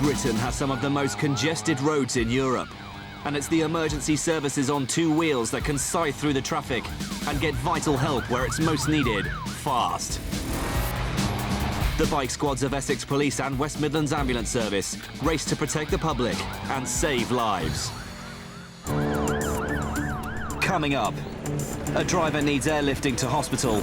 Britain has some of the most congested roads in Europe. And it's the emergency services on two wheels that can scythe through the traffic and get vital help where it's most needed, fast. The bike squads of Essex Police and West Midlands Ambulance Service race to protect the public and save lives. Coming up, a driver needs airlifting to hospital.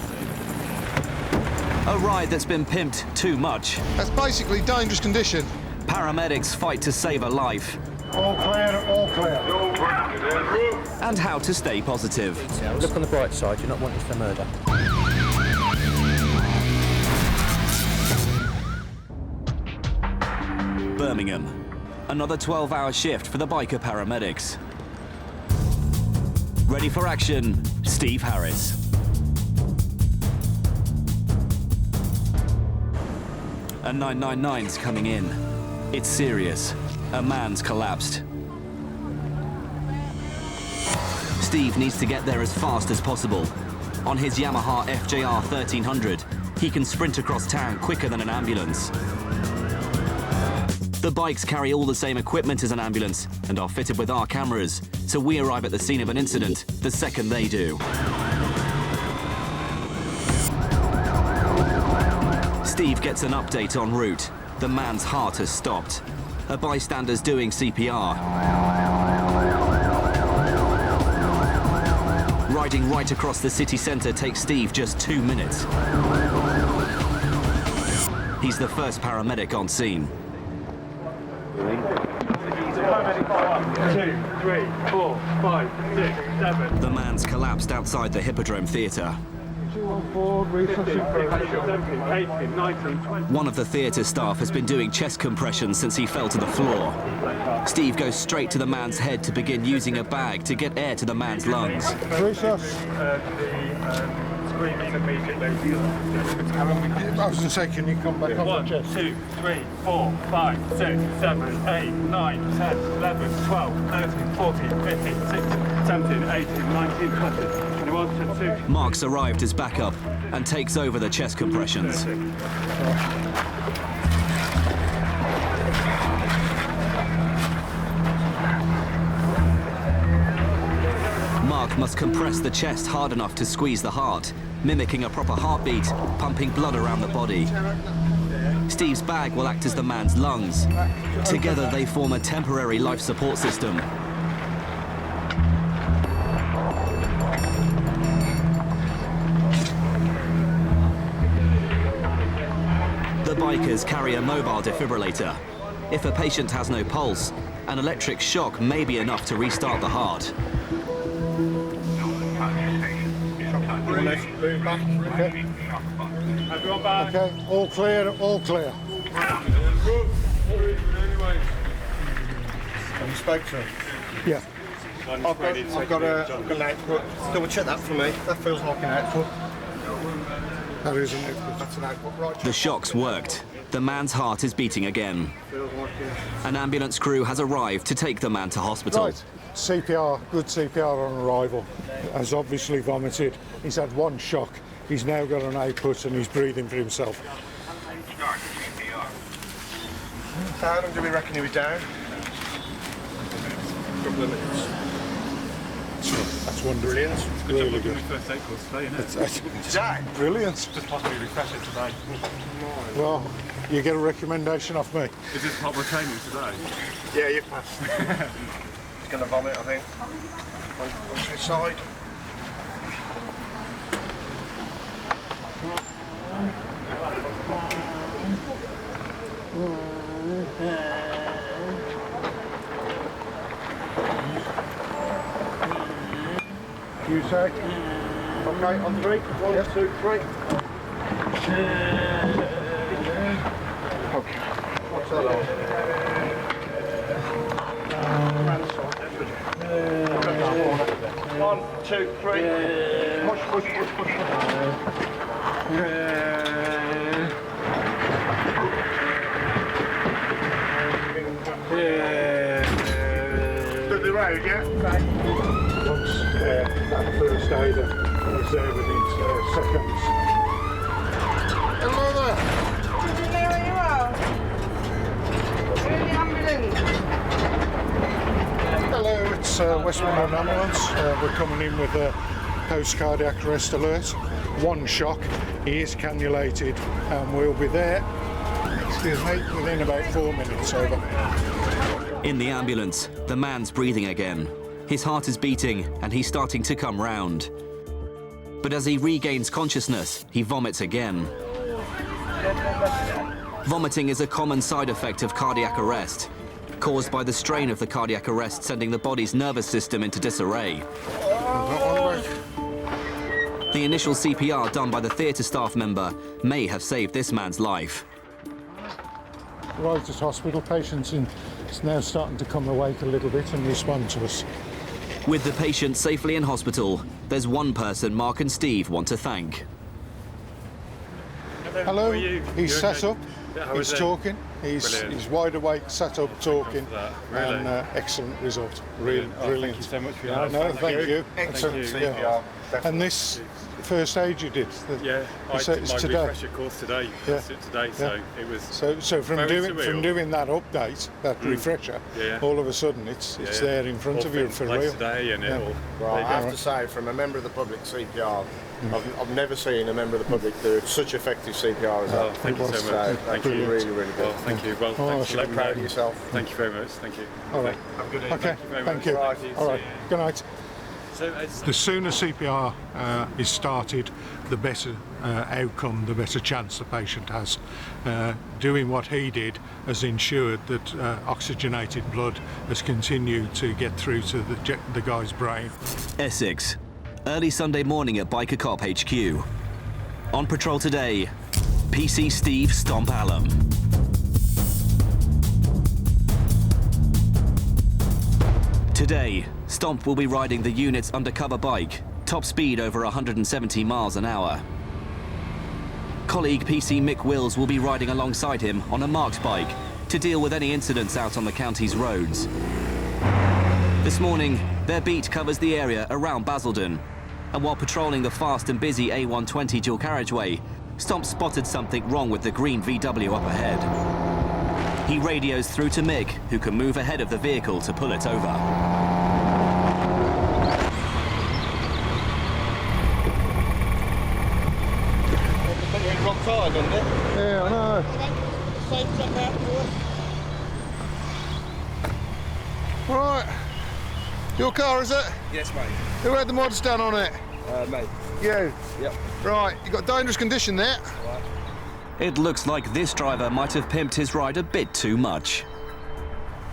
A ride that's been pimped too much. That's basically dangerous condition. Paramedics fight to save a life. All clear, all clear. And how to stay positive. Look on the bright side, you're not wanting for murder. Birmingham. Another 12-hour shift for the biker paramedics. Ready for action, Steve Harris. A 999's coming in. It's serious. A man's collapsed. Steve needs to get there as fast as possible. On his Yamaha FJR 1300, he can sprint across town quicker than an ambulance. The bikes carry all the same equipment as an ambulance and are fitted with our cameras, so we arrive at the scene of an incident the second they do. Steve gets an update en route. The man's heart has stopped. A bystander's doing CPR. Riding right across the city centre takes Steve just 2 minutes. He's the first paramedic on scene. 1, 2, 3, 4, 5, 6, 7. The man's collapsed outside the Hippodrome theatre. 18, One of the theatre staff has been doing chest compressions since he fell to the floor. Steve goes straight to the man's head to begin using a bag to get air to the man's lungs. Screaming immediately. I was going to say, can you come back on 1, the chest? 2, 3, 4, 5, 6, 7, 8, 9, 10, 11, 12, 13, 14, 15, 16, 17, 18, 19, 20, 21, 22. Mark's arrived as backup and takes over the chest compressions. Mark must compress the chest hard enough to squeeze the heart, mimicking a proper heartbeat, pumping blood around the body. Steve's bag will act as the man's lungs. Together they form a temporary life support system. The bikers carry a mobile defibrillator. If a patient has no pulse, an electric shock may be enough to restart the heart. Move back, okay. Everyone back. Okay, all clear, all clear. Have You spoke to him? Yeah. I've got an output. Double check that for me. That feels like an output. That is an output. That's an output, right? The shocks worked. The man's heart is beating again. Feels like An ambulance crew has arrived to take the man to hospital. Right, CPR, good CPR on arrival. Has obviously vomited. He's had one shock. He's now got an output and he's breathing for himself. How long do we reckon he was down? A couple of minutes. That's wonderful. Brilliant. Really good. First aid course today, isn't it? Today? Brilliant. Just possibly refresh it today. Well, you get a recommendation off me. Is this part of the training today? Yeah, you passed. He's going to vomit, I think. On to his side. You say? Okay, on 3. 1, 2, 3. Okay. What's that on? 1, 2, 3. Push, push, push, push. Took the road, yeah? Once that first aider is there within seconds. Hello there. Did you know where you are? Really Westmoreland Ambulance. We're coming in with a post-cardiac arrest alert. One shock, he is cannulated, and we'll be there, excuse me, within about 4 minutes, over. In the ambulance, the man's breathing again. His heart is beating and he's starting to come round. But as he regains consciousness, he vomits again. Vomiting is a common side effect of cardiac arrest, caused by the strain of the cardiac arrest sending the body's nervous system into disarray. The initial CPR done by the theatre staff member may have saved this man's life. Right at hospital, patients is now starting to come awake a little bit and respond to us. With the patient safely in hospital, there's one person Mark and Steve want to thank. Hello, you? he's You sat okay? up, Yeah, how he's is he? talking, he's wide awake, sat up, talking, Really? and excellent result. Really, Oh, brilliant. thank you so much for your help. No, thank you. Excellent Thank you. CPR. And this first aid you did, Yeah, I it's did my today. refresher course today. Yeah. That's it today, so it was. So from very doing surreal. that update, that refresher, Yeah. all of a sudden it's there in front All of you things for in place real. today, and Yeah. it all. Well, there you I go. have to say, from a member of the public CPR, I've never seen a member of the public do such effective CPR as Oh, that. thank you so So, much. thank Thank you. you. Really, really good. Well, thank you. Well, thanks for So letting me proud of know. yourself. Thank you very much. Thank you. All right. Have a good evening. Okay, Thank you very thank much. you. Right. All right, good night. So it's The sooner CPR is started, the better outcome, the better chance the patient has. Doing what he did has ensured that oxygenated blood has continued to get through to the guy's brain. Essex, early Sunday morning at Biker Cop HQ. On patrol today, PC Steve Stomp Allen. Today, Stomp will be riding the unit's undercover bike, top speed over 170 miles an hour. Colleague PC Mick Wills will be riding alongside him on a marked bike to deal with any incidents out on the county's roads. This morning, their beat covers the area around Basildon, and while patrolling the fast and busy A120 dual carriageway, Stomp spotted something wrong with the green VW up ahead. He radios through to Mick, who can move ahead of the vehicle to pull it over. Yeah, I know. Right. Your car, is it? Yes, mate. Who had the mods done on it? Mate. You. Yep. Right, you got dangerous condition there. It looks like this driver might have pimped his ride a bit too much.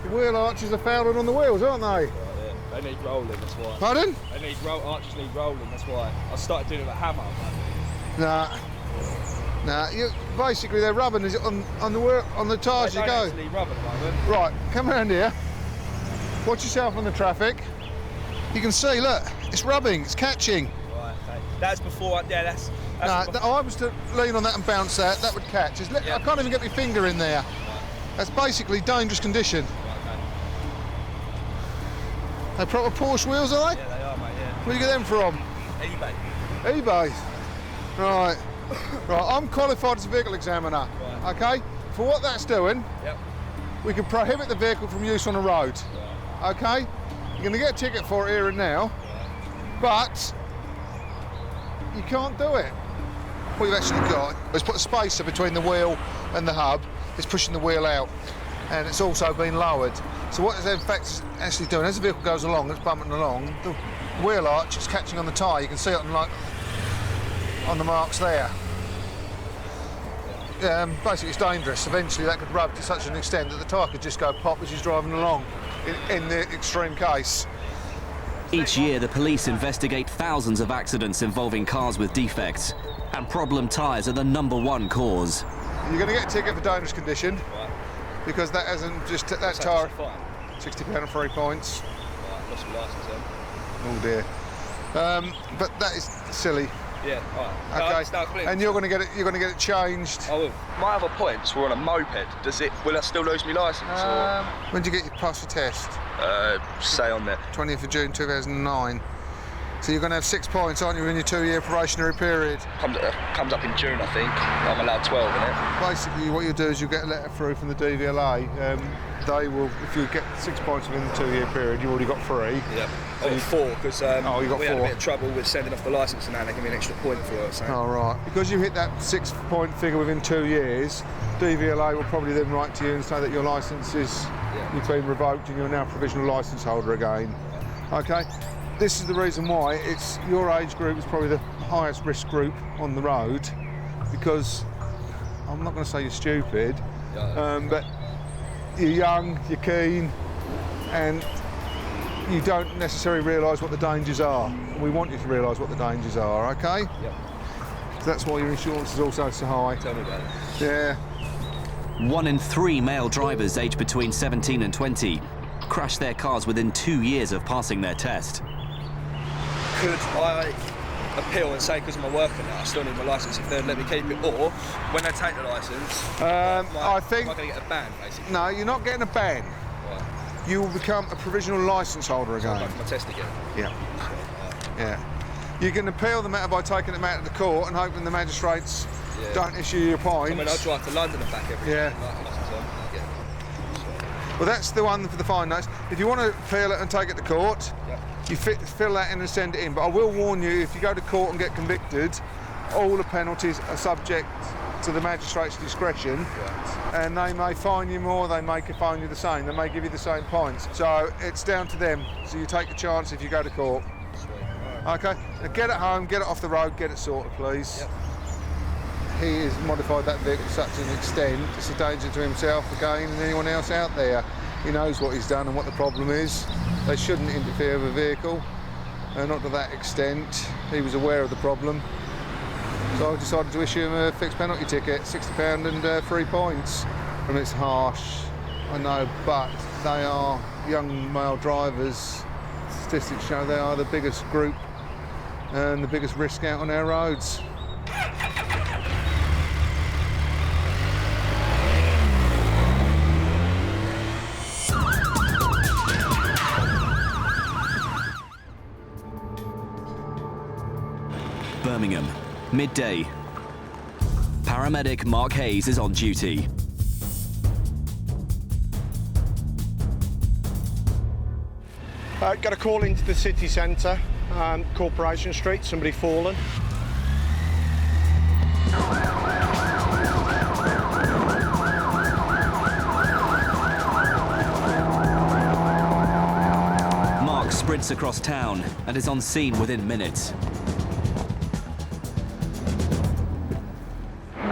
The wheel arches are fouling on the wheels, aren't they? Yeah. They need rolling, that's why. Pardon? They need arches need rolling, that's why. I started doing it with a hammer. Nah. Basically they're rubbing on the wheel, on the tyres you They go. don't actually rub at the moment. Right, come around here. Watch yourself on the traffic. You can see, look, it's rubbing, it's catching. Right, okay. That's before, that's Nah, before. I was to lean on that and bounce that would catch. Yeah. I can't even get my finger in there. That's basically dangerous condition. Right, They proper Porsche wheels, are they? okay. Yeah, they are, mate, yeah. Where do you get them from? eBay. eBay. Right. Right, I'm qualified as a vehicle examiner. Right. Okay? For what that's doing, Yep. we can prohibit the vehicle from use on the road. Right. Okay? You're going to get a ticket for it here and now, but you can't do it. What you've actually got is put a spacer between the wheel and the hub. It's pushing the wheel out, and it's also been lowered. So what it's in fact actually doing, as the vehicle goes along, it's bumping along, the wheel arch is catching on the tyre. You can see it on the marks there. Basically, it's dangerous. Eventually, that could rub to such an extent that the tyre could just go pop as he's driving along, in the extreme case. Each year, the police investigate thousands of accidents involving cars with defects, and problem tyres are the #1 cause. You're going to get a ticket for dangerous condition, Right. because that hasn't just that So tyre. fine. £60 and 3 points. Right, lost my licence then. Oh dear. But that is silly. Yeah, right. Okay. And you're going to get it. You're going to get it changed. I will. My other points were on a moped. Will I still lose my licence? When did you get your pass for test? Say on there. 20th of June 2009. So you're going to have 6 points, aren't you, in your 2-year probationary period? Comes up in June, I think. I'm allowed 12 in it. Basically, what you'll do is you'll get a letter through from the DVLA. They will, if you get 6 points within the 2-year period, you've already got 3. Yeah. Oh, 4, because you got we 4. had a bit of trouble with sending off the licence and now they give me an extra point for it. So. Oh, right. Because you hit that 6-point figure within 2 years, DVLA will probably then write to you and say that your licence is, you've been revoked and you're now a provisional licence holder again. Okay? This is the reason why it's your age group is probably the highest risk group on the road, because I'm not going to say you're stupid, but you're young, you're keen, and you don't necessarily realise what the dangers are. And we want you to realise what the dangers are, okay? Yep. So that's why your insurance is also so high. Tell me about it. Yeah. 1 in 3 male drivers aged between 17 and 20 crash their cars within 2 years of passing their test. Could I appeal and say because I'm a worker now I still need my licence if they'd let me keep it, or when I take the licence, I think... am I going to get a ban, basically? No, you're not getting a ban. Right. You will become a provisional licence holder again. So I'll go for my test again? Yeah. Yeah. You can appeal the matter by taking the matter to court and hoping the magistrates don't issue your points. I mean, I drive to London and back every day. Well, that's the one for the fine notes. If you want to appeal it and take it to court, you fill that in and send it in. But I will warn you, if you go to court and get convicted, all the penalties are subject to the magistrate's discretion, and they may fine you more, they may fine you the same, they may give you the same points. So it's down to them. So you take a chance if you go to court. Okay, now get it home, get it off the road, get it sorted, please. He has modified that vehicle to such an extent, it's a danger to himself again and anyone else out there. He knows what he's done and what the problem is. They shouldn't interfere with a vehicle, not to that extent. He was aware of the problem. So I decided to issue him a fixed penalty ticket, £60 and 3 points. And it's harsh, I know, but they are young male drivers. Statistics show they are the biggest group and the biggest risk out on our roads. Birmingham, midday. Paramedic Mark Hayes is on duty. Got a call into the city centre, Corporation Street, somebody fallen. Mark sprints across town and is on scene within minutes.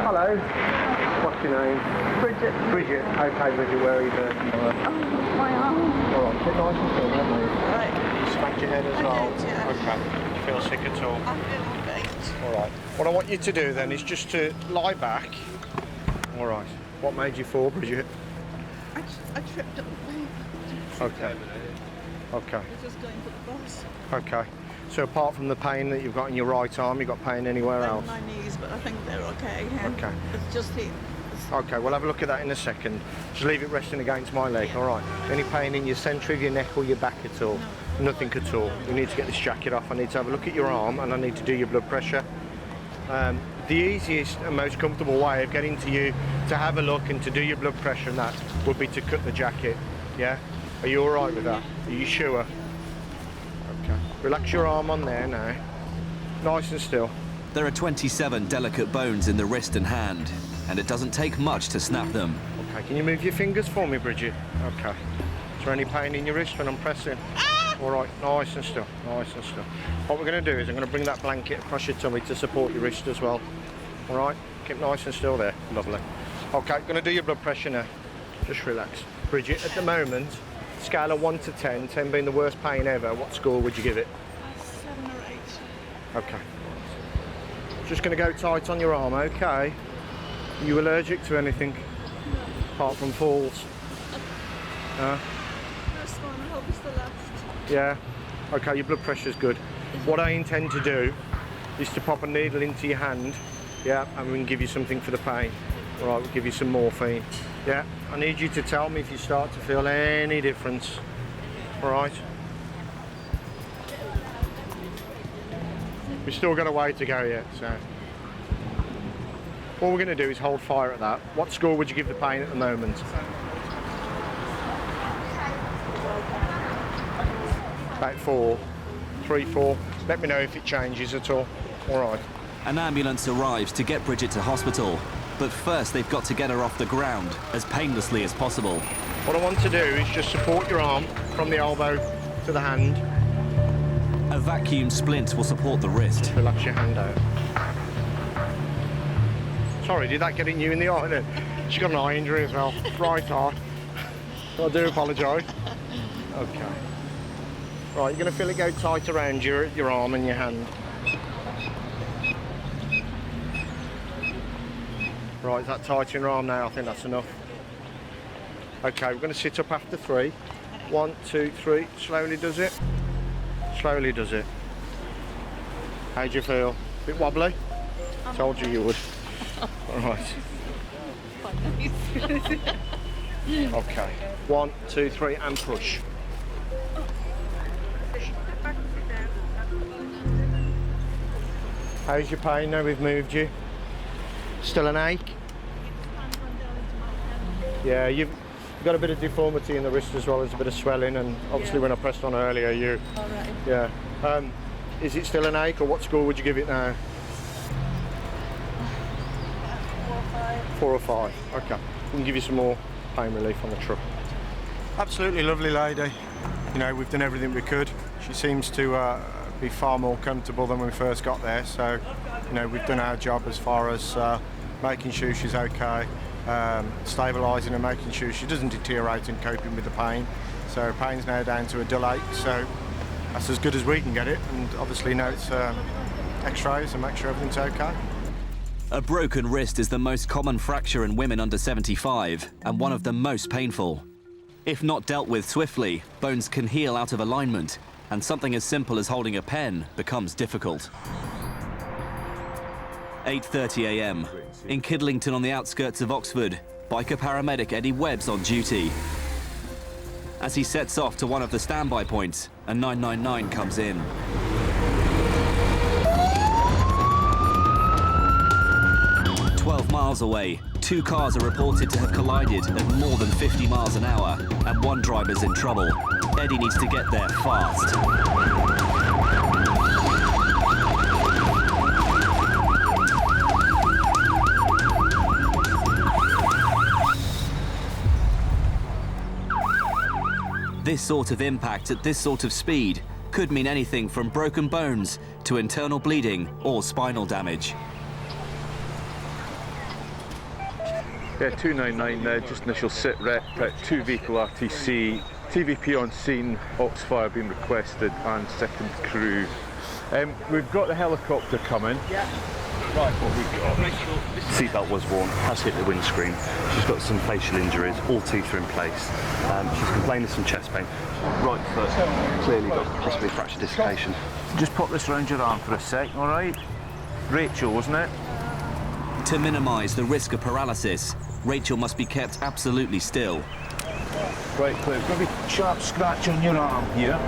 Hello. What's your name? Bridget. Bridget. Okay, Bridget, where are you going? My arm. All right, sit nice and still, don't you? Right. You smacked your head as well? Did, yeah. Okay. Do you feel sick at all? I feel great. All right. What I want you to do then is just to lie back. All right. What made you fall, Bridget? I tripped up the plane. Okay. Okay. I was just going to the bus. Okay. So apart from the pain that you've got in your right arm, you've got pain anywhere else? My knees, but I think they're okay. Okay. It's just here. Okay, we'll have a look at that in a second. Just leave it resting against my leg, all right? Any pain in your centre of your neck or your back at all? No. Nothing at all. We need to get this jacket off. I need to have a look at your arm and I need to do your blood pressure. The easiest and most comfortable way of getting to you to have a look and to do your blood pressure and that would be to cut the jacket, yeah? Are you all right with that? Are you sure? Okay. Relax your arm on there now. Nice and still. There are 27 delicate bones in the wrist and hand, and it doesn't take much to snap them. Okay, can you move your fingers for me, Bridget? Okay. Is there any pain in your wrist when I'm pressing? All right, nice and still, nice and still. What we're going to do is I'm going to bring that blanket across your tummy to support your wrist as well. All right, keep nice and still there. Lovely. Okay, going to do your blood pressure now. Just relax. Bridget, at the moment, scale of 1 to 10, 10 being the worst pain ever, what score would you give it? 7 or 8. Okay. Just going to go tight on your arm, okay? Are you allergic to anything? No. Apart from falls? First one, I hope it's the last. Yeah. Okay, your blood pressure's good. What I intend to do is to pop a needle into your hand, yeah, and we can give you something for the pain. All right, we'll give you some morphine. Yeah, I need you to tell me if you start to feel any difference. All right? We've still got a way to go yet, so. All we're going to do is hold fire at that. What score would you give the pain at the moment? About 4, 3, 4. Let me know if it changes at all. All right. An ambulance arrives to get Bridget to hospital, but first they've got to get her off the ground as painlessly as possible. What I want to do is just support your arm from the elbow to the hand. A vacuum splint will support the wrist. Relax your hand out. Sorry, did that get in you in the eye then? She's got an eye injury as well. Right eye. I do apologise. Okay. Right, you're going to feel it go tight around your arm and your hand. Right, is that tight in your arm now? I think that's enough. Okay, we're going to sit up after 3. 1, 2, 3. Slowly does it. Slowly does it. How do you feel? Bit wobbly? Told you would. All right. Okay. 1, 2, 3, and push. How's your pain now we've moved you? Still an ache? Yeah, you've got a bit of deformity in the wrist as well as a bit of swelling, and obviously when I pressed on earlier, you. All right. Yeah. Is it still an ache, or what score would you give it now? 4 or 5. 4 or 5. Okay. We can give you some more pain relief on the truck. Absolutely lovely lady. You know, we've done everything we could. She seems to be far more comfortable than when we first got there. So, you know, we've done our job as far as making sure she's okay, stabilising and making sure she doesn't deteriorate and coping with the pain. So pain's now down to a dull 8. So that's as good as we can get it. And obviously now it's X-rays and make sure everything's okay. A broken wrist is the most common fracture in women under 75 and one of the most painful. If not dealt with swiftly, bones can heal out of alignment, and something as simple as holding a pen becomes difficult. 8:30 a.m. In Kidlington on the outskirts of Oxford, biker paramedic Eddie Webb's on duty. As he sets off to one of the standby points, a 999 comes in. Miles away, 2 cars are reported to have collided at more than 50 miles an hour, and one driver's in trouble. Eddie needs to get there fast. This sort of impact at this sort of speed could mean anything from broken bones to internal bleeding or spinal damage. Yeah, 299 there, just initial sit rep, 2 vehicle RTC, TVP on scene, Oxfire being requested, and second crew. We've got the helicopter coming. Yeah. Right, what we've got. Seatbelt was worn, has hit the windscreen. She's got some facial injuries, all teeth are in place. She's complaining of some chest pain. Right foot, clearly got possibly fracture dislocation. Just pop this around your arm for a sec, all right? Rachel, wasn't it? To minimise the risk of paralysis, Rachel must be kept absolutely still. Right, Cliff, maybe a sharp scratch on your arm here.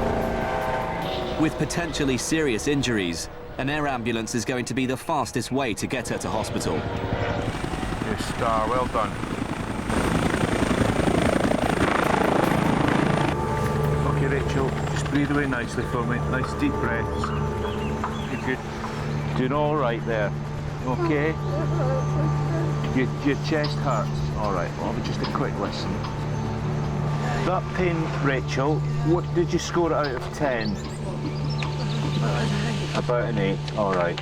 With potentially serious injuries, an air ambulance is going to be the fastest way to get her to hospital. Yes, star, well done. Okay, Rachel, just breathe away nicely for me. Nice deep breaths. You're good. Doing all right there. Okay? Your chest hurts. All right, well, just a quick listen. That pain, Rachel, what did you score it out of 10? About an 8. All right.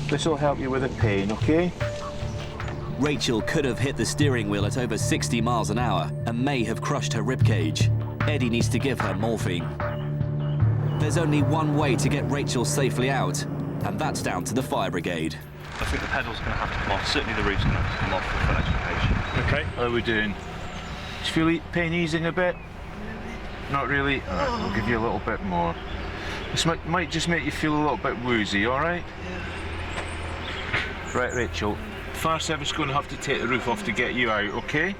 This will help you with the pain, okay? Rachel could have hit the steering wheel at over 60 miles an hour and may have crushed her ribcage. Eddie needs to give her morphine. There's only one way to get Rachel safely out, and that's down to the fire brigade. I think the pedal's going to have to come off. Certainly the roof's going to have to come off for electrification. Okay. How are we doing? Do you feel pain easing a bit? Not really? All right, we'll give you a little bit more. This might just make you feel a little bit woozy, all right? Yeah. Right, Rachel. Fire service is going to have to take the roof off to get you out, okay?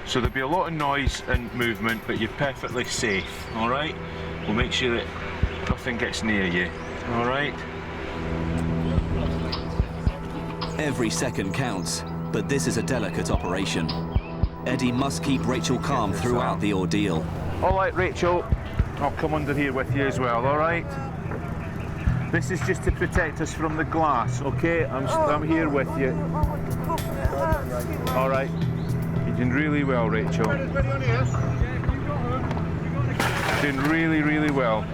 So there'll be a lot of noise and movement, but you're perfectly safe, all right? We'll make sure that nothing gets near you, all right? Every second counts, but this is a delicate operation. Eddie must keep Rachel calm throughout the ordeal. All right, Rachel, I'll come under here with you as well, all right? This is just to protect us from the glass, okay? I'm here with you. All right. You're doing really well, Rachel. Doing really, really well.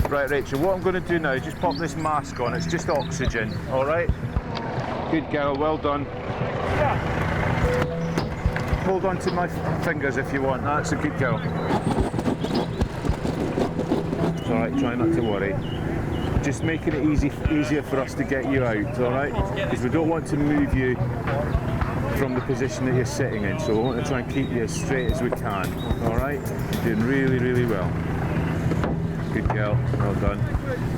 Right, Rachel, what I'm going to do now is just pop this mask on. It's just oxygen, all right? Good girl, well done. Hold on to my fingers if you want. That's a good girl. It's all right, try not to worry. Just making it easier for us to get you out, all right? Because we don't want to move you from the position that you're sitting in, so we want to try and keep you as straight as we can, all right? You're doing really, really well. Good girl, well done.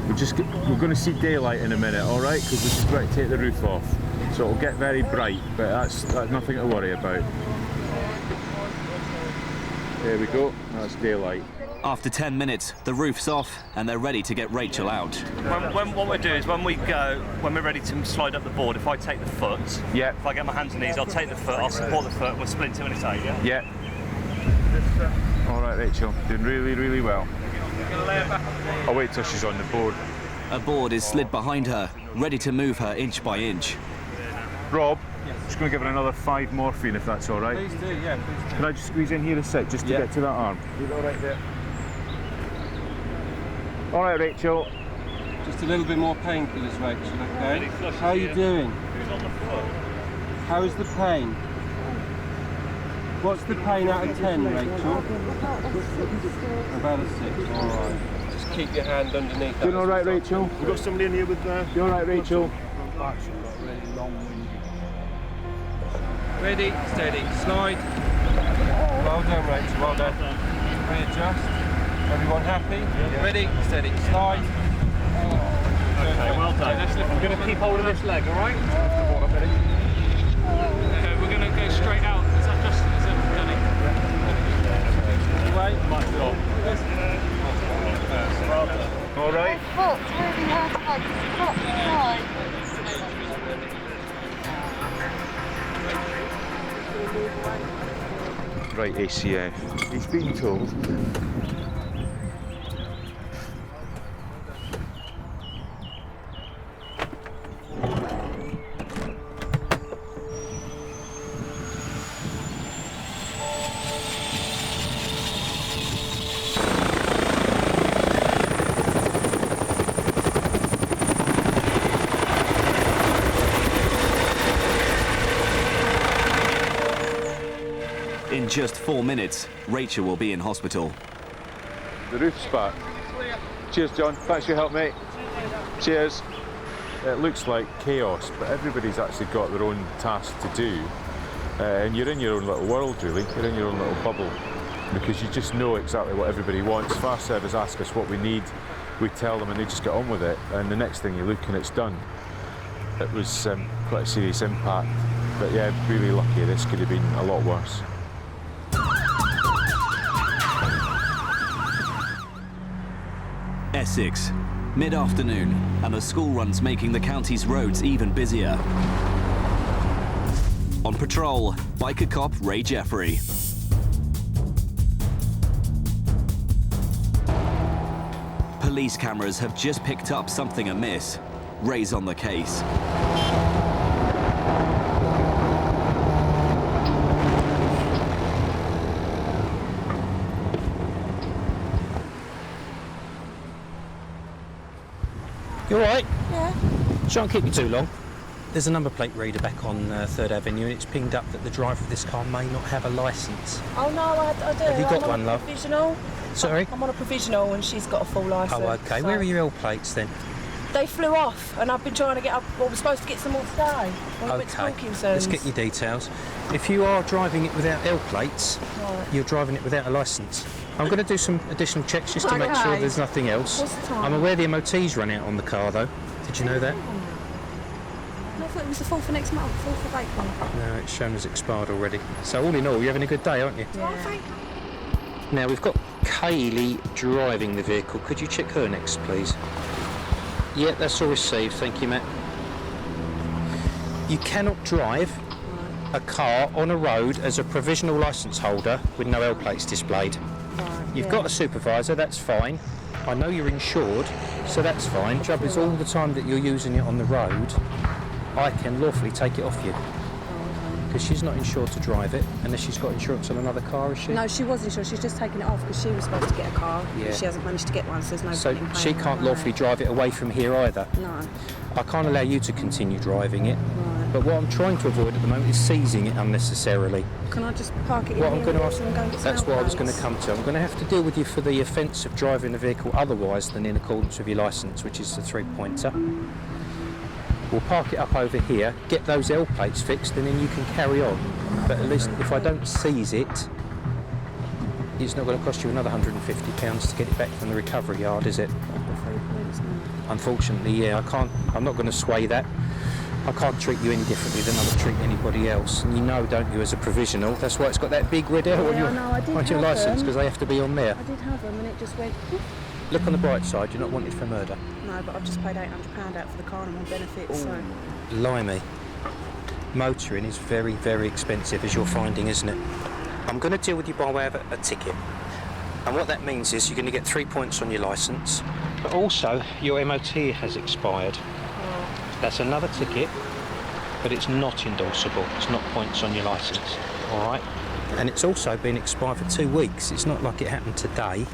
We're going to see daylight in a minute, all right? Because we're just about to take the roof off. So it'll get very bright, but that's nothing to worry about. There we go, that's daylight. After 10 minutes, the roof's off and they're ready to get Rachel out. What we do is when we're ready to slide up the board, if I take the foot, yeah. If I get my hands and knees, I'll take the foot, I'll support the foot, and we'll splint it when it's out, yeah? Yeah. All right, Rachel, doing really, really well. I'll wait till she's on the board. A board is slid behind her, ready to move her inch by inch. Rob, just going to give her another 5 morphine if that's all right. Please do, yeah, please do. Can I just squeeze in here a sec, just to get to that arm? You're all right there. All right, Rachel. Just a little bit more painkillers, Rachel, okay? How are you doing? How is the pain? What's the pain out of 10, Rachel? About a 6, all right. Just keep your hand underneath that. Doing all right, Rachel? We've got somebody in here with... You all right, Rachel? Ready, steady, slide. Well done, Rachel, well done. Readjust. Everyone happy? Yeah. Ready, steady, slide. Okay, well done. I'm going to keep hold of this leg, all right? Okay, we're going to go straight out. Is that Danny? Away. All right. Foot's really hard to like, Right, ACF. He's been told. In just 4 minutes, Rachel will be in hospital. The roof's back. Cheers, John. Thanks for your help, mate. Cheers. It looks like chaos, but everybody's actually got their own task to do. And you're in your own little world, really. You're in your own little bubble. Because you just know exactly what everybody wants. Fire service ask us what we need. We tell them and they just get on with it. And the next thing you look and it's done. It was quite a serious impact. But yeah, really lucky. This could have been a lot worse. Essex, mid-afternoon, and the school run's making the county's roads even busier. On patrol, biker cop Ray Jeffrey. Police cameras have just picked up something amiss. Ray's on the case. You all right? Yeah. Shan't keep you too long. There's a number plate reader back on 3rd Avenue and it's pinged up that the driver of this car may not have a licence. Oh no, I do. Have you got one, love? Provisional. Sorry? I'm on a provisional and she's got a full licence. Oh, okay. So. Where are your L plates then? They flew off and I've been trying to get up. Well, we're supposed to get some more today. We went to Wilkinson's. Let's get your details. If you are driving it without L plates, you're driving it without a licence. I'm going to do some additional checks just to make sure there's nothing else. What's the time? I'm aware the MOT's run out on the car though. Did you know that? I thought it was the 4th of next month, 4th of April. No, it's shown as expired already. So all in all, you're having a good day, aren't you? Yeah. Now we've got Kaylee driving the vehicle. Could you check her next, please? Yeah, that's all received. Thank you, Matt. You cannot drive a car on a road as a provisional licence holder with no L plates displayed. You've got a supervisor, that's fine. I know you're insured, so that's fine. Trouble is, all the time that you're using it on the road, I can lawfully take it off you. Because she's not insured to drive it, unless she's got insurance on another car, is she? No, she was insured. She's just taken it off because she was supposed to get a car. Yeah. She hasn't managed to get one, so there's no So point in she paying can't her. lawfully drive it away from here either. No. I can't allow you to continue driving it. Right. But what I'm trying to avoid at the moment is seizing it unnecessarily. Can I just park it in What here I'm going to and ask, go and get some that's what I was plates? going to come to. I'm going to have to deal with you for the offence of driving a vehicle otherwise than in accordance with your licence, which is the 3-pointer. We'll park it up over here, get those L plates fixed, and then you can carry on. But at least if I don't seize it, it's not going to cost you another £150 to get it back from the recovery yard, is it? Unfortunately, yeah, I'm not going to sway that. I can't treat you any differently than I would treat anybody else. And you know, don't you, as a provisional? That's why it's got that big red L on your licence, because they have to be on there. I did have them and it just went... Look on the bright side, you're not wanted for murder. No, but I've just paid £800 out for the car and I'm on benefits, so... Blimey. Motoring is very, very expensive, as you're finding, isn't it? I'm going to deal with you by way of a ticket. And what that means is you're going to get 3 points on your licence, but also your MOT has expired. That's another ticket, but it's not endorsable. It's not points on your licence, all right? And it's also been expired for 2 weeks. It's not like it happened today.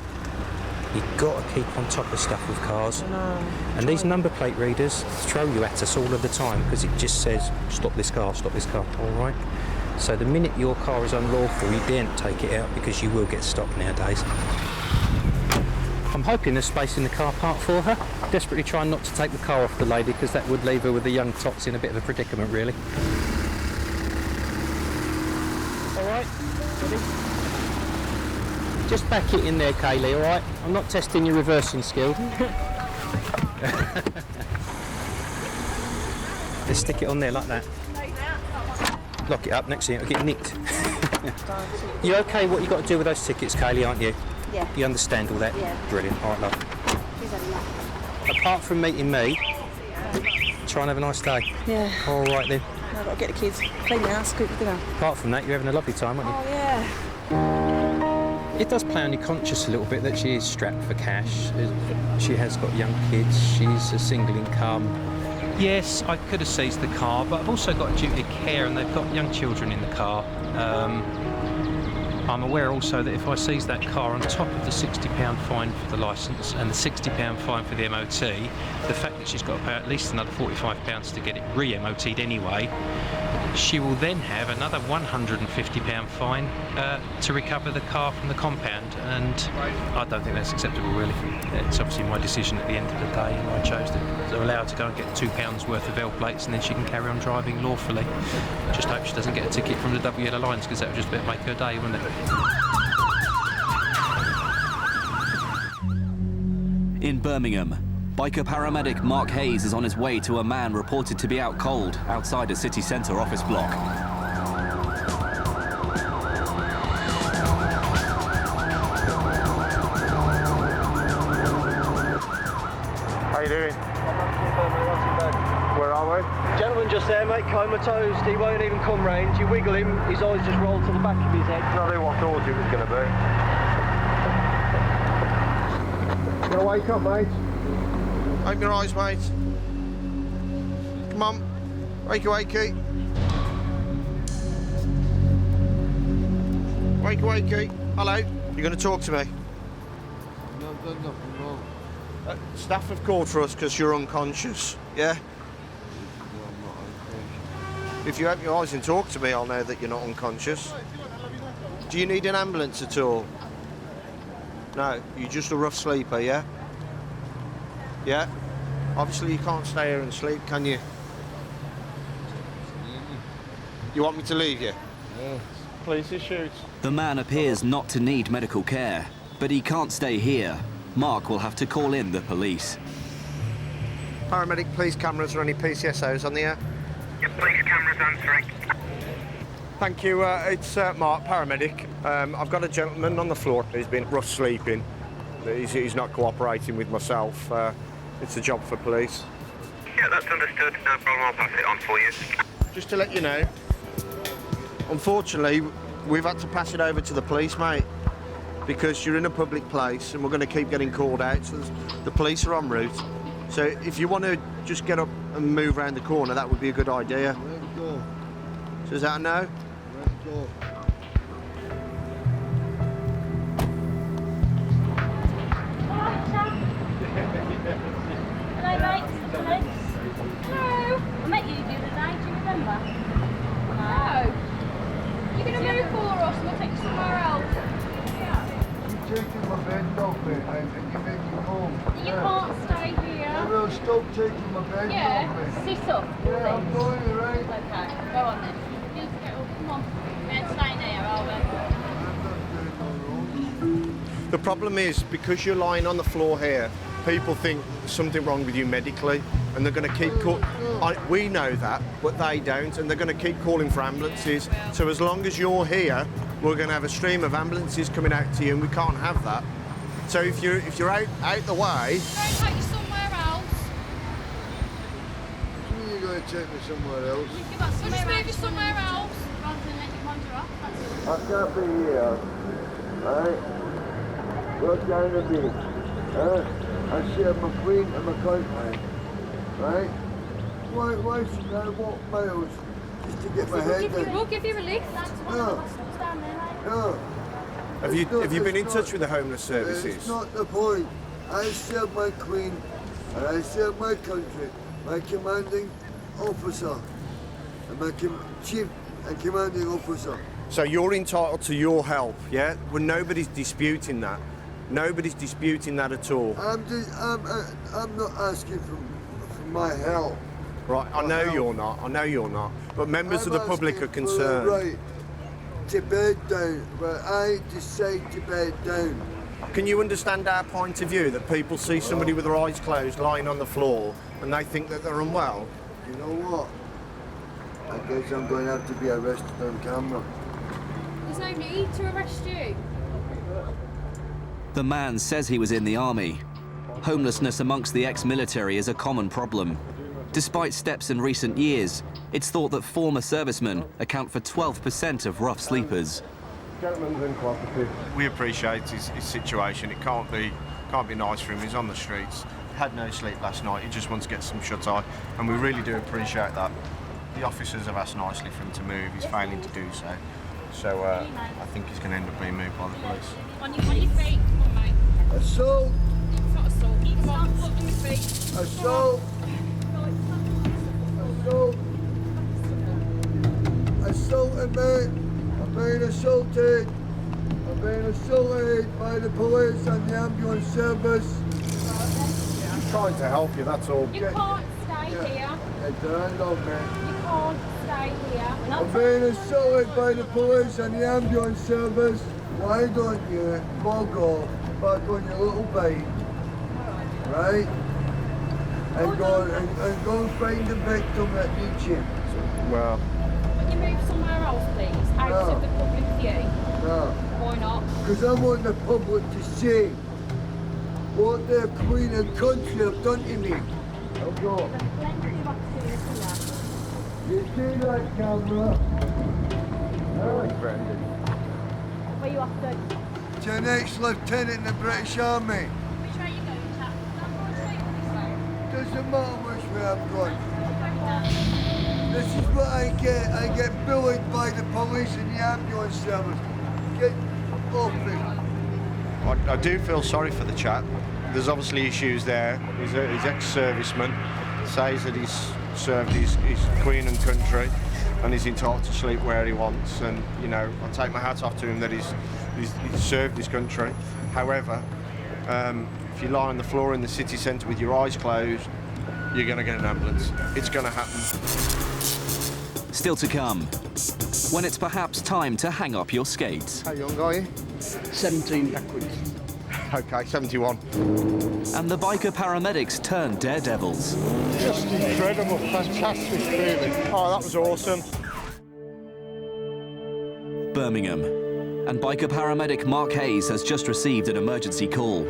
You've got to keep on top of stuff with cars. And these number plate readers throw you at us all of the time because it just says, stop this car, all right? So the minute your car is unlawful, you daren't take it out because you will get stopped nowadays. I'm hoping there's space in the car park for her. Desperately trying not to take the car off the lady because that would leave her with the young tots in a bit of a predicament, really. All right, ready? Just back it in there, Kaylee, all right? I'm not testing your reversing skill. Just stick it on there like that. Lock it up, next thing it'll get nicked. You okay what you got to do with those tickets, Kaylee, aren't you? Yeah. You understand all that? Yeah. Brilliant, all right, love. She's had enough. Apart from meeting me, try and have a nice day. Yeah. All right then. I've got to get the kids, clean the house, cook dinner. Apart from that, you're having a lovely time, aren't you? Oh, yeah. It does play on your conscience a little bit that she is strapped for cash. She has got young kids. She's a single income. Yes, I could have seized the car, but I've also got a duty of care, and they've got young children in the car. I'm aware also that if I seize that car on top of the £60 fine for the licence and the £60 fine for the MOT, the fact that she's got to pay at least another £45 to get it re-MOT'd anyway, she will then have another £150 fine to recover the car from the compound, and I don't think that's acceptable, really. It's obviously my decision at the end of the day, and I chose to allow her to go and get £2 worth of L plates, and then she can carry on driving lawfully. Just hope she doesn't get a ticket from the W Yellow Lines, because that would just about make her day, wouldn't it? In Birmingham, biker paramedic Mark Hayes is on his way to a man reported to be out cold outside a city centre office block. How you doing? Where are we? Gentleman just there, mate, comatose. He won't even come round. You wiggle him, his eyes just roll to the back of his head. Not who I thought it was going to be. You gonna wake up, mate? Open your eyes, mate. Come on. Wakey, wakey. Wakey, wakey. Hello. You're going to talk to me? No, I've done nothing wrong. Staff have called for us because you're unconscious, yeah? No, I'm not unconscious. If you open your eyes and talk to me, I'll know that you're not unconscious. Do you need an ambulance at all? No, you're just a rough sleeper, yeah? Yeah? Obviously you can't stay here and sleep, can you? You want me to leave you? Yeah. Police issues. The man appears not to need medical care, but he can't stay here. Mark will have to call in the police. Paramedic, police cameras or any PCSOs on the air? Your police cameras answering. Thank you, it's Mark, paramedic. I've got a gentleman on the floor. He's been rough sleeping. He's not cooperating with myself. It's a job for police. Yeah, that's understood. No problem. I'll pass it on for you. just to let you know, unfortunately, we've had to pass it over to the police, mate, because you're in a public place and we're going to keep getting called out. So the police are en route. So if you want to just get up and move around the corner, that would be a good idea. Let's go. So is that a no? Let's go. Hello, mate. Hello. Hello. I met you the other day, do you remember? No. You're going to move for us and we'll take you somewhere else. You're taking my bed off me and you're making home. You can't stay here. I will stop taking my bed off me. Sit up. Yeah, I'm going, right? Okay, go on then. You need to get up. Come on. We ain't staying here, are we? The problem is, because you're lying on the floor here, people think there's something wrong with you medically, and they're going to keep we know that, but they don't, and they're going to keep calling for ambulances. So as long as you're here, we're going to have a stream of ambulances coming out to you, and we can't have that. So if you're out the way, Don't take you somewhere else. You're going to take me somewhere else. We'll just move you somewhere else rather than let you wander off. That's all. I can't be here. Right? What kind of me? I share my queen and my country. Right? Why should I walk miles just to get my head in? We'll give you a lift. No. No. have you been in touch with the homeless services? It's not the point. I serve my queen and I serve my country, my commanding officer, and my chief and commanding officer. So you're entitled to your help, yeah? Well, nobody's disputing that. Nobody's disputing that at all. I'm not asking for my help. Right, I know you're not. I know you're not. But members of the public are concerned. Right, to bed down, but I decide to bed down. Can you understand our point of view that people see somebody with their eyes closed lying on the floor and they think that they're unwell? You know what? I guess I'm going to have to be arrested on camera. There's no need to arrest you. The man says he was in the army. Homelessness amongst the ex-military is a common problem. Despite steps in recent years, it's thought that former servicemen account for 12% of rough sleepers. We appreciate his situation. It can't be nice for him. He's on the streets. Had no sleep last night. He just wants to get some shut-eye, and we really do appreciate that. The officers have asked nicely for him to move. He's failing to do so. So I think he's going to end up being moved by the police. On your feet. Come on, mate. Assault! It's not assault. Come on, put on your feet. Assault! Assault! Assaulted, mate! I'm being assaulted! I'm being assaulted by the police and the ambulance service. I'm trying to help you, that's all. You can't stay here. Get the hand off me. You can't stay here. I'm being assaulted by the police and the ambulance service. Why don't you bog off back on your little bike, right? And go and find the victim that needs you. Well, Can you move somewhere else, please? Out of the public view. No. Why not? Because I want the public to see what their queen and country have done to me. I'll go. You see that camera? Where you off to? To an ex-lieutenant in the British Army. Which way you going, chap? I'm going straight this way. Doesn't matter which way I'm going. This is what I get. I get bullied by the police and the ambulance service. Get off me. I do feel sorry for the chap. There's obviously issues there. He's ex-serviceman, says that he's served his queen and country and he's entitled to sleep where he wants, and you know, I take my hat off to him that he's served his country. However, if you lie on the floor in the city centre with your eyes closed, you're going to get an ambulance. It's going to happen. Still to come, when it's perhaps time to hang up your skates. How young are you? 17 backwards. Okay, 71. And the biker paramedics turn daredevils. Just incredible, fantastic feeling. Oh, that was awesome. Birmingham. And biker paramedic Mark Hayes has just received an emergency call.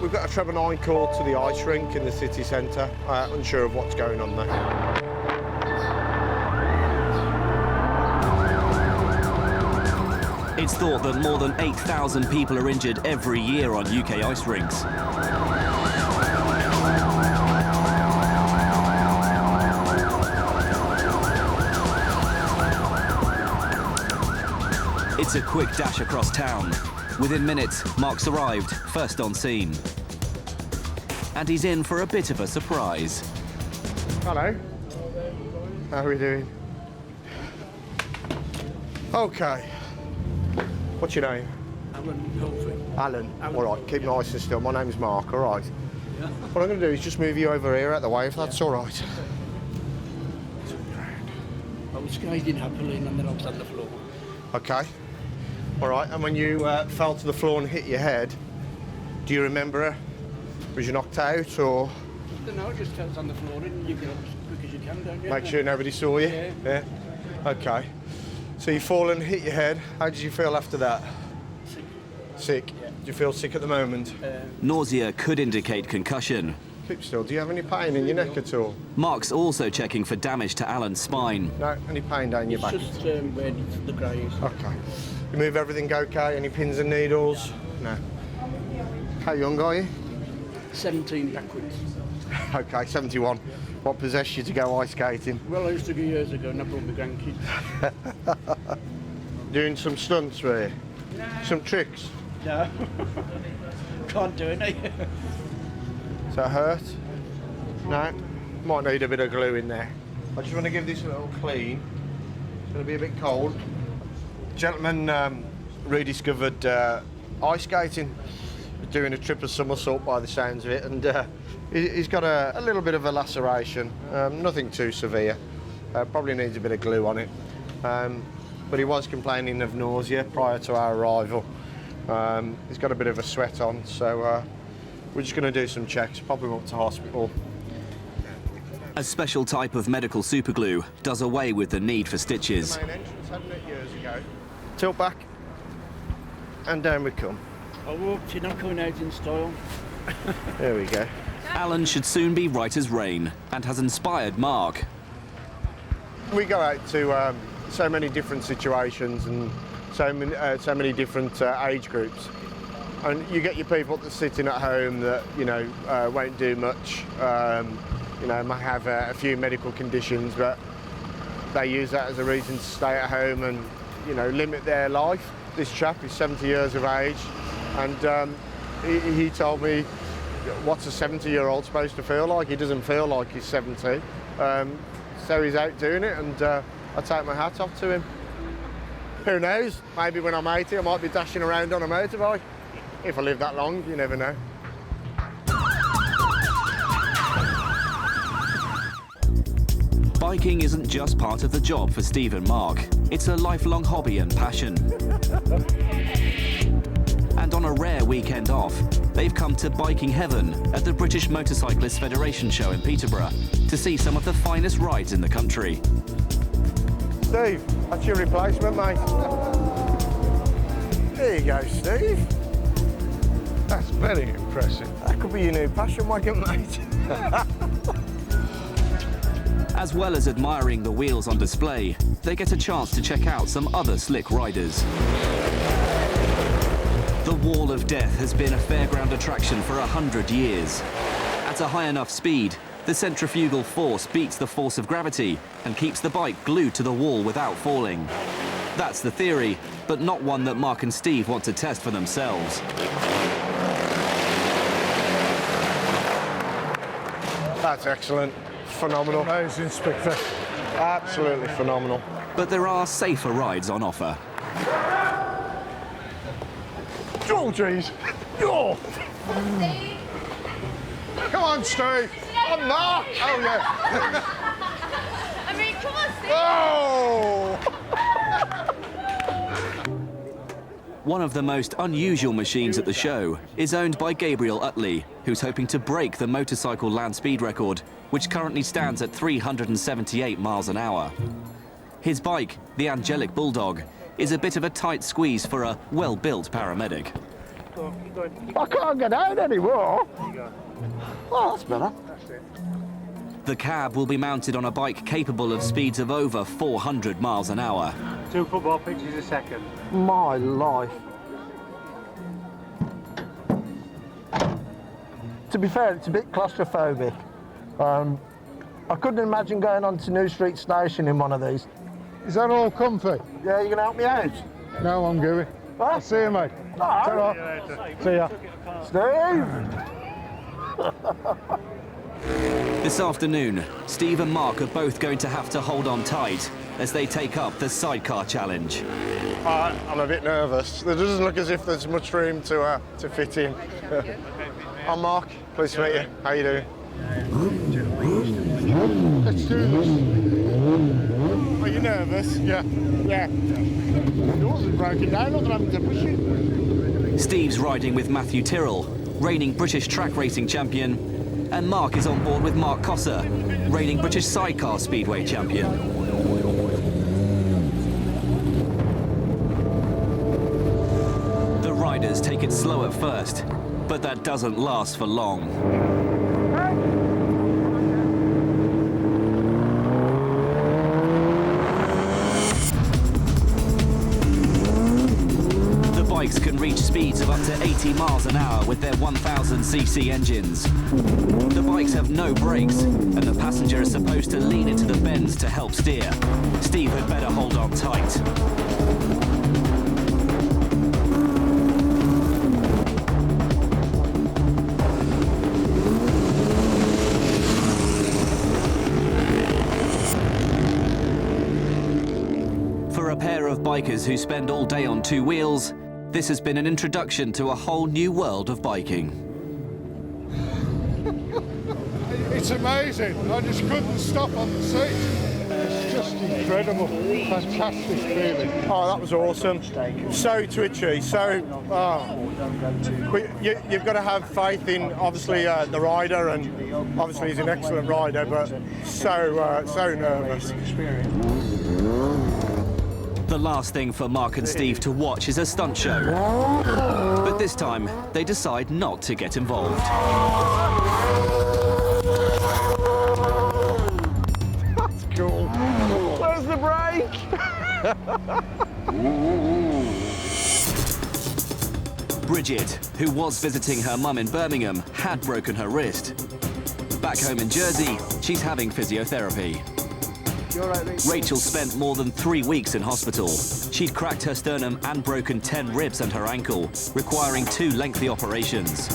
We've got a treble 9 call to the ice rink in the city centre. Unsure of what's going on there. It's thought that more than 8,000 people are injured every year on UK ice rinks. It's a quick dash across town. Within minutes, Mark's arrived, first on scene. And he's in for a bit of a surprise. Hello. How are we doing? Okay. What's your name? Alan. All right, keep nice and still. My name's Mark, all right? Yeah. What I'm going to do is just move you over here out the way, if that's all right. I was skating happily and then I was on the floor. Okay. All right, and when you fell to the floor and hit your head, do you remember her? Was you knocked out, or...? I don't know, I just fell on the floor and you get up as quick as you can, don't you? Make sure nobody saw you? Yeah. Okay. So you fall and hit your head. How did you feel after that? Sick. Sick? Yeah. Do you feel sick at the moment? Nausea could indicate concussion. Keep still. Do you have any pain in your neck at all? Mark's also checking for damage to Alan's spine. No? Any pain down your back? It's just where the grey is. Okay. You move everything okay? Any pins and needles? No. How young are you? 17 backwards. Okay, 71. What possessed you to go ice skating? Well, I used to go years ago and I brought my grandkids. Doing some stunts, were you? No. Some tricks? No. Can't do it, no. Does that hurt? No? Might need a bit of glue in there. I just want to give this a little clean. It's going to be a bit cold. Gentleman rediscovered ice skating. Doing a triple somersault by the sounds of it, and he's got a little bit of a laceration, nothing too severe. Probably needs a bit of glue on it. But he was complaining of nausea prior to our arrival. He's got a bit of a sweat on, so we're just going to do some checks, pop him up to hospital. A special type of medical superglue does away with the need for stitches. The main entrance, hadn't it, years ago? Tilt back, and down we come. I walked in, I'm coming out in style. There we go. Alan should soon be right as rain and has inspired Mark. We go out to so many different situations and so many different age groups. And you get your people that's sitting at home that, you know, won't do much, you know, might have a few medical conditions, but they use that as a reason to stay at home and, you know, limit their life. This chap is 70 years of age, and he told me, what's a 70-year-old supposed to feel like? He doesn't feel like he's 70. So he's out doing it, and I take my hat off to him. Who knows? Maybe when I'm 80, I might be dashing around on a motorbike. If I live that long, you never know. Biking isn't just part of the job for Steve and Mark. It's a lifelong hobby and passion. And on a rare weekend off, they've come to biking heaven at the British Motorcyclists Federation show in Peterborough to see some of the finest rides in the country. Steve, that's your replacement, mate. There you go, Steve. That's very impressive. That could be your new passion wagon, mate. As well as admiring the wheels on display, they get a chance to check out some other slick riders. The Wall of Death has been a fairground attraction for 100 years. At a high enough speed, the centrifugal force beats the force of gravity and keeps the bike glued to the wall without falling. That's the theory, but not one that Mark and Steve want to test for themselves. That's excellent. Phenomenal. Amazing, spectacular. Absolutely phenomenal. But there are safer rides on offer. Oh, jeez. Oh. Come on, Steve. I'm Mark. Oh, yeah. I mean, come on, Steve. Oh! One of the most unusual machines at the show is owned by Gabriel Utley, who's hoping to break the motorcycle land speed record, which currently stands at 378 miles an hour. His bike, the Angelic Bulldog, is a bit of a tight squeeze for a well-built paramedic. I can't get out anymore. Oh, that's better. The cab will be mounted on a bike capable of speeds of over 400 miles an hour. 2 football pitches a second. My life. To be fair, it's a bit claustrophobic. I couldn't imagine going on to New Street Station in one of these. Is that all comfy? Yeah, you gonna help me out? No, I'm going. I'll see you, mate. No. See ya. Steve! This afternoon, Steve and Mark are both going to have to hold on tight as they take up the sidecar challenge. I'm a bit nervous. There doesn't look as if there's much room to fit in. I'm Mark. Pleased to meet you. How you doing? Let's do this. Are you nervous? Yeah. Yours is broken down, not that I'm having to push it. Steve's riding with Matthew Tyrrell, reigning British track racing champion, and Mark is on board with Mark Cosser, reigning British sidecar speedway champion. The riders take it slow at first, but that doesn't last for long. The bikes can reach speeds of up to 80 miles an hour with their 1000cc engines. The bikes have no brakes, and the passenger is supposed to lean into the bends to help steer. Steve had better hold on tight. For a pair of bikers who spend all day on 2 wheels, this has been an introduction to a whole new world of biking. It's amazing. I just couldn't stop on the seat. It's just incredible. Fantastic feeling. Oh, that was awesome. So twitchy, so... You've got to have faith in, obviously, the rider, and obviously he's an excellent rider, but so nervous. The last thing for Mark and Steve to watch is a stunt show. But this time, they decide not to get involved. That's cool. Where's the brake? Bridget, who was visiting her mum in Birmingham, had broken her wrist. Back home in Jersey, she's having physiotherapy. Rachel spent more than 3 weeks in hospital. She'd cracked her sternum and broken 10 ribs and her ankle, requiring 2 lengthy operations.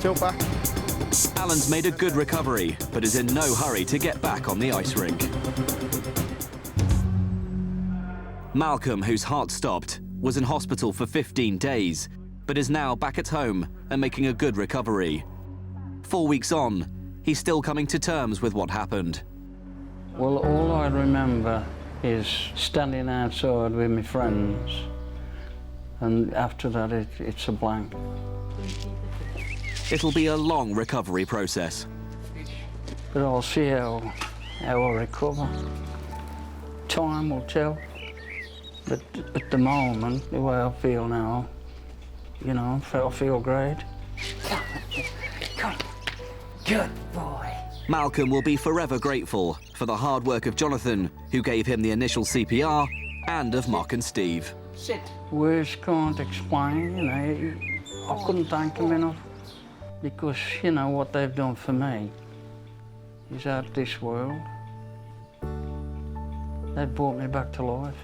Tilt back. Alan's made a good recovery, but is in no hurry to get back on the ice rink. Malcolm, whose heart stopped, was in hospital for 15 days, but is now back at home and making a good recovery. 4 weeks on, he's still coming to terms with what happened. Well, all I remember is standing outside with my friends, and after that it's a blank. It'll be a long recovery process. But I'll see how I recover. Time will tell. But at the moment, the way I feel now, you know, I feel great. Come on. Good boy. Malcolm will be forever grateful for the hard work of Jonathan, who gave him the initial CPR, and of Mark and Steve. Sit. Words can't explain, you know. I couldn't thank them enough, because, you know, what they've done for me is out of this world. They brought me back to life.